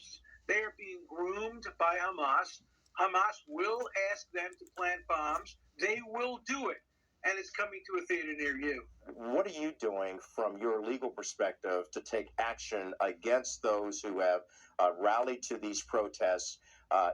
terrorists. They are being groomed by Hamas. Hamas will ask them to plant bombs. They will do it. And it's coming to a theater near you. What are you doing from your legal perspective to take action against those who have rallied to these protests,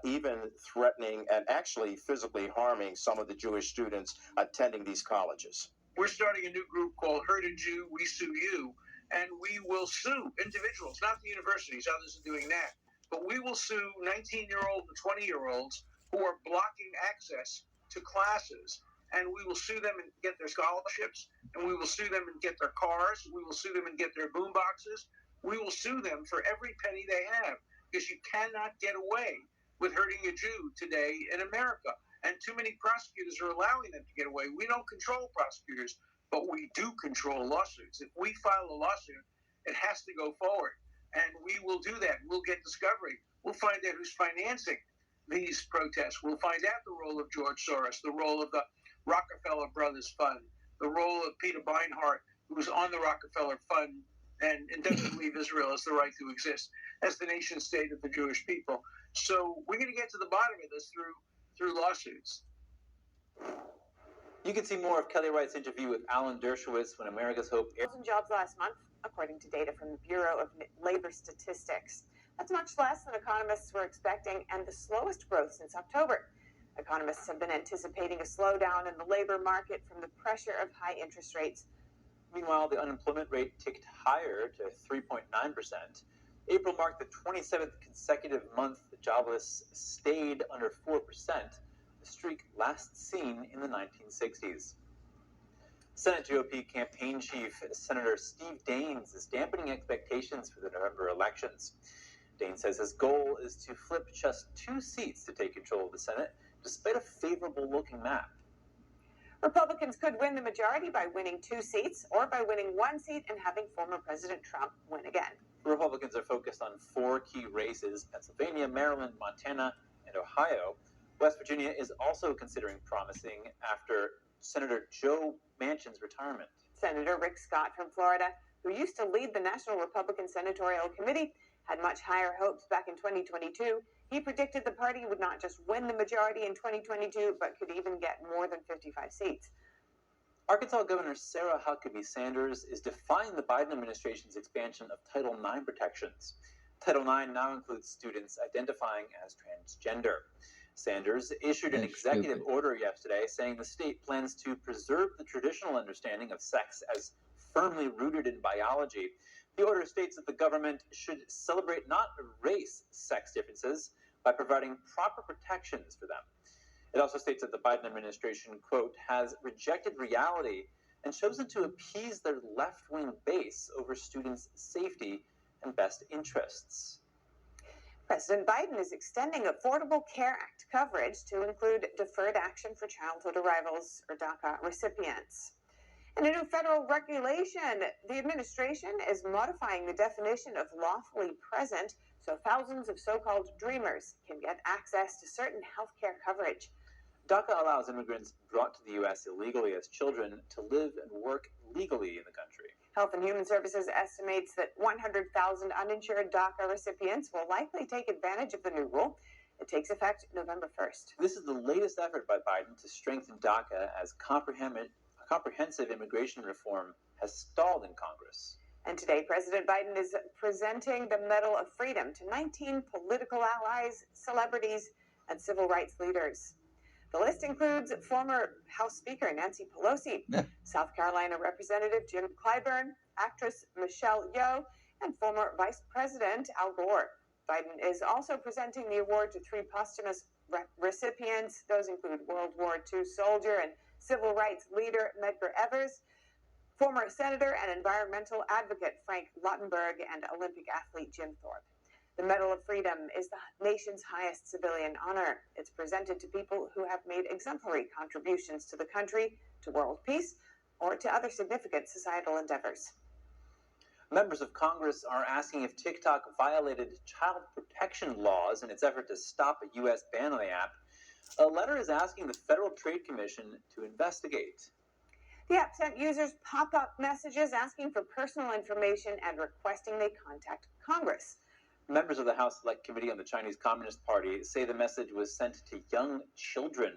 even threatening and actually physically harming some of the Jewish students attending these colleges? We're starting a new group called Hurt a Jew, We Sue You, and we will sue individuals, not the universities. Others are doing that. But we will sue 19-year-old and 20-year-olds who are blocking access to classes, and we will sue them and get their scholarships, and we will sue them and get their cars, we will sue them and get their boom boxes. We will sue them for every penny they have, because you cannot get away with hurting a Jew today in America. And too many prosecutors are allowing them to get away. We don't control prosecutors, but we do control lawsuits. If we file a lawsuit, it has to go forward. And we will do that. We'll get discovery. We'll find out who's financing these protests. We'll find out the role of George Soros, the role of the Rockefeller Brothers Fund, the role of Peter Beinart, who's on the Rockefeller Fund and doesn't believe Israel has the right to exist as the nation state of the Jewish people. So we're going to get to the bottom of this through lawsuits. You can see more of Kelly Wright's interview with Alan Dershowitz when America's Hope airs. Jobs last month, according to data from the Bureau of Labor Statistics. That's much less than economists were expecting and the slowest growth since October. Economists have been anticipating a slowdown in the labor market from the pressure of high interest rates. Meanwhile, the unemployment rate ticked higher to 3.9%. April marked the 27th consecutive month the jobless stayed under 4%, a streak last seen in the 1960s. Senate GOP campaign chief Senator Steve Daines is dampening expectations for the November elections. Daines says his goal is to flip just 2 seats to take control of the Senate, despite a favorable-looking map. Republicans could win the majority by winning 2 seats or by winning 1 seat and having former President Trump win again. Republicans are focused on 4 key races: Pennsylvania, Maryland, Montana, and Ohio. West Virginia is also considering promising after Senator Joe Manchin's retirement. Senator Rick Scott from Florida, who used to lead the National Republican Senatorial Committee, had much higher hopes back in 2022. He predicted the party would not just win the majority in 2022, but could even get more than 55 seats. Arkansas Governor Sarah Huckabee Sanders is defying the Biden administration's expansion of Title IX protections. Title IX now includes students identifying as transgender. Sanders issued an executive order yesterday saying the state plans to preserve the traditional understanding of sex as firmly rooted in biology. The order states that the government should celebrate, not erase, sex differences by providing proper protections for them. It also states that the Biden administration, quote, has rejected reality and chosen to appease their left-wing base over students' safety and best interests. President Biden is extending Affordable Care Act coverage to include deferred action for childhood arrivals or DACA recipients. In a new federal regulation, the administration is modifying the definition of lawfully present so thousands of so-called dreamers can get access to certain health care coverage. DACA allows immigrants brought to the U.S. illegally as children to live and work legally in the country. Health and Human Services estimates that 100,000 uninsured DACA recipients will likely take advantage of the new rule. It takes effect November 1st. This is the latest effort by Biden to strengthen DACA as comprehensive immigration reform has stalled in Congress. And today, President Biden is presenting the Medal of Freedom to 19 political allies, celebrities, and civil rights leaders. The list includes former House Speaker Nancy Pelosi, South Carolina Representative Jim Clyburn, actress Michelle Yeoh, and former Vice President Al Gore. Biden is also presenting the award to 3 posthumous recipients. Those include World War II soldier and civil rights leader Medgar Evers, former senator and environmental advocate Frank Lautenberg, and Olympic athlete Jim Thorpe. The Medal of Freedom is the nation's highest civilian honor. It's presented to people who have made exemplary contributions to the country, to world peace, or to other significant societal endeavors. Members of Congress are asking if TikTok violated child protection laws in its effort to stop a U.S. ban on the app. A letter is asking the Federal Trade Commission to investigate. The app sent users pop-up messages asking for personal information and requesting they contact Congress. Members of the House Select Committee on the Chinese Communist Party say the message was sent to young children.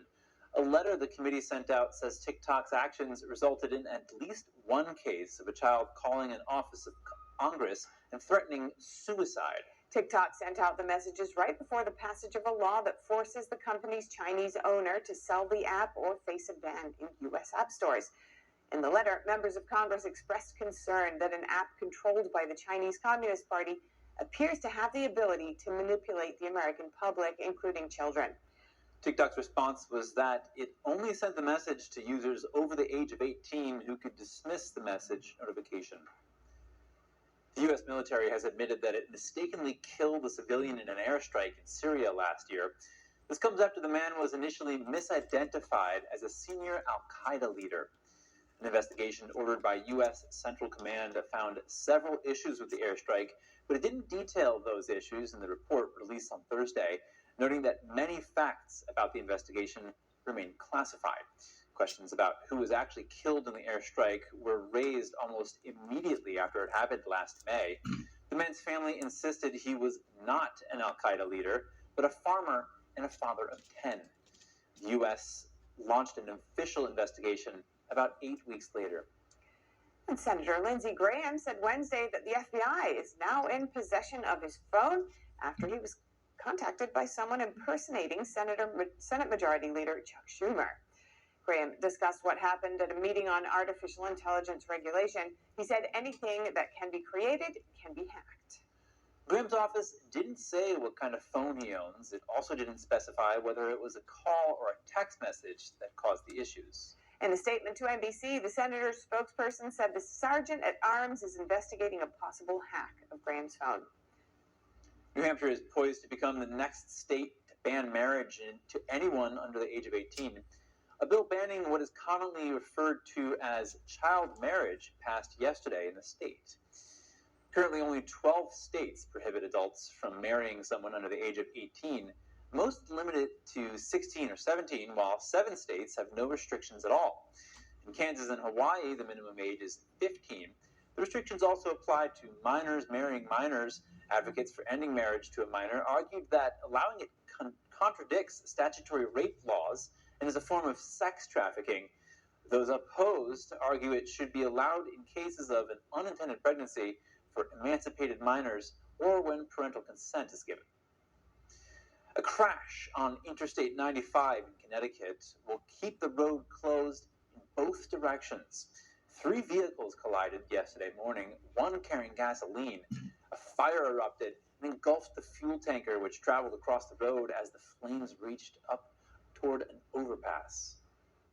A letter the committee sent out says TikTok's actions resulted in at least one case of a child calling an office of Congress and threatening suicide. TikTok sent out the messages right before the passage of a law that forces the company's Chinese owner to sell the app or face a ban in U.S. app stores. In the letter, members of Congress expressed concern that an app controlled by the Chinese Communist Party appears to have the ability to manipulate the American public, including children. TikTok's response was that it only sent the message to users over the age of 18 who could dismiss the message notification. The U.S. military has admitted that it mistakenly killed a civilian in an airstrike in Syria last year. This comes after the man was initially misidentified as a senior al-Qaeda leader. An investigation ordered by U.S. Central Command found several issues with the airstrike, but it didn't detail those issues in the report released on Thursday, noting that many facts about the investigation remain classified. Questions about who was actually killed in the airstrike were raised almost immediately after it happened last May. The man's family insisted he was not an al-Qaeda leader, but a farmer and a father of 10. The U.S. launched an official investigation about 8 weeks later. And Senator Lindsey Graham said Wednesday that the FBI is now in possession of his phone after he was contacted by someone impersonating Senate Majority Leader Chuck Schumer. Graham discussed what happened at a meeting on artificial intelligence regulation. He said anything that can be created can be hacked. Graham's office didn't say what kind of phone he owns. It also didn't specify whether it was a call or a text message that caused the issues. In a statement to NBC, the senator's spokesperson said the sergeant at arms is investigating a possible hack of Graham's phone. New Hampshire is poised to become the next state to ban marriage to anyone under the age of 18. A bill banning what is commonly referred to as child marriage passed yesterday in the state. Currently, only 12 states prohibit adults from marrying someone under the age of 18. Most limit it to 16 or 17, while 7 states have no restrictions at all. In Kansas and Hawaii, the minimum age is 15. The restrictions also apply to minors marrying minors. Advocates for ending marriage to a minor argued that allowing it contradicts statutory rape laws and is a form of sex trafficking. Those opposed argue it should be allowed in cases of an unintended pregnancy for emancipated minors or when parental consent is given. A crash on Interstate 95 in Connecticut will keep the road closed in both directions. 3 vehicles collided yesterday morning, one carrying gasoline. A fire erupted and engulfed the fuel tanker, which traveled across the road as the flames reached up toward an overpass.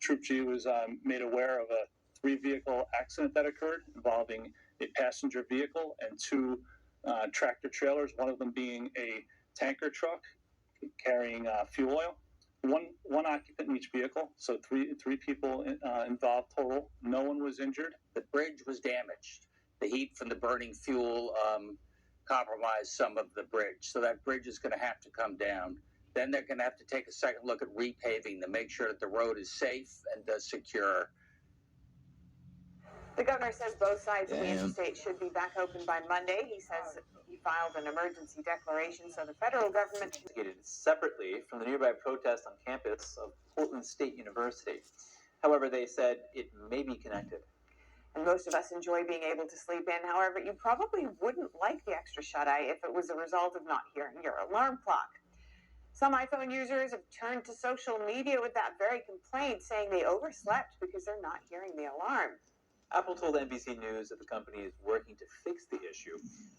Troop G was made aware of a 3-vehicle accident that occurred involving a passenger vehicle and 2 tractor trailers, one of them being a tanker truck carrying fuel oil. One occupant in each vehicle, so three people involved total. No one was injured. The bridge was damaged. The heat from the burning fuel compromised some of the bridge. So that bridge is going to have to come down. Then they're going to have to take a second look at repaving to make sure that the road is safe and secure. The governor says both sides of the interstate should be back open by Monday. He says he filed an emergency declaration so the federal government can Investigated separately from the nearby protest on campus of Portland State University. However, they said it may be connected. And most of us enjoy being able to sleep in. However, you probably wouldn't like the extra shut-eye if it was a result of not hearing your alarm clock. Some iPhone users have turned to social media with that very complaint, saying they overslept because they're not hearing the alarm. Apple told NBC News that the company is working to fix the issue.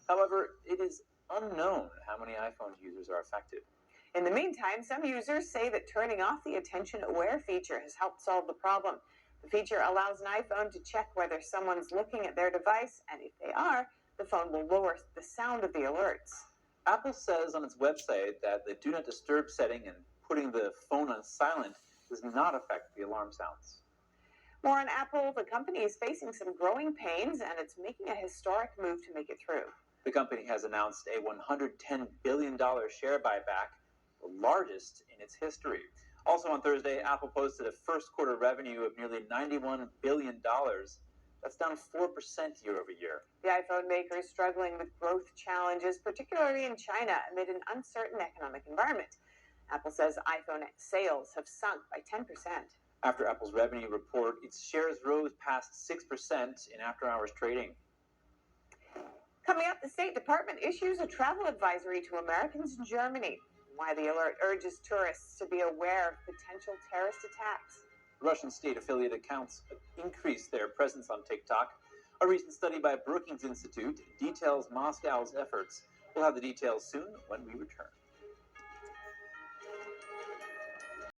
However, it is unknown how many iPhone users are affected. In the meantime, some users say that turning off the attention aware feature has helped solve the problem. The feature allows an iPhone to check whether someone's looking at their device, and if they are, the phone will lower the sound of the alerts. Apple says on its website that the Do Not Disturb setting and putting the phone on silent does not affect the alarm sounds. More on Apple, the company is facing some growing pains, and it's making a historic move to make it through. The company has announced a $110 billion share buyback, the largest in its history. Also on Thursday, Apple posted a first quarter revenue of nearly $91 billion, That's down 4% year over year. The iPhone maker is struggling with growth challenges, particularly in China, amid an uncertain economic environment. Apple says iPhone sales have sunk by 10%. After Apple's revenue report, its shares rose past 6% in after-hours trading. Coming up, the State Department issues a travel advisory to Americans in Germany. Why the alert urges tourists to be aware of potential terrorist attacks. Russian state affiliate accounts increased their presence on TikTok. A recent study by Brookings Institute details Moscow's efforts. We'll have the details soon when we return.